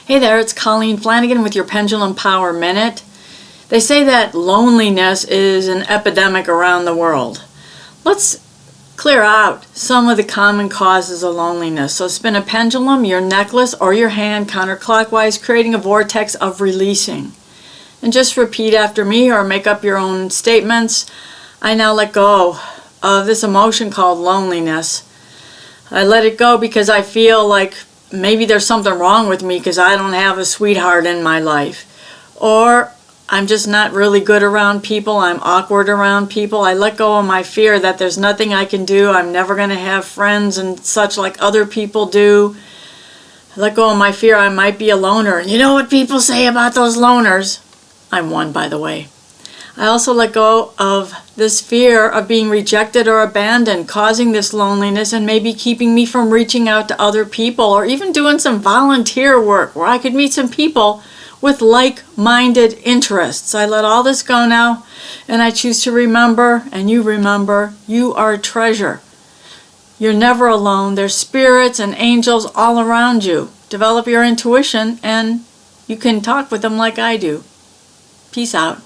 Hey there, it's Colleen Flanagan with your Pendulum Power Minute. They say that loneliness is an epidemic around the world. Let's clear out some of the common causes of loneliness. So spin a pendulum, your necklace, or your hand counterclockwise, creating a vortex of releasing. And just repeat after me or make up your own statements. I now let go of this emotion called loneliness. I let it go because I feel like maybe there's something wrong with me because I don't have a sweetheart in my life. Or I'm just not really good around people. I'm awkward around people. I let go of my fear that there's nothing I can do. I'm never going to have friends and such like other people do. I let go of my fear I might be a loner. And you know what people say about those loners? I'm one, by the way. I also let go of this fear of being rejected or abandoned, causing this loneliness and maybe keeping me from reaching out to other people or even doing some volunteer work where I could meet some people with like-minded interests. I let all this go now, and I choose to remember, and you remember, you are a treasure. You're never alone. There's spirits and angels all around you. Develop your intuition, and you can talk with them like I do. Peace out.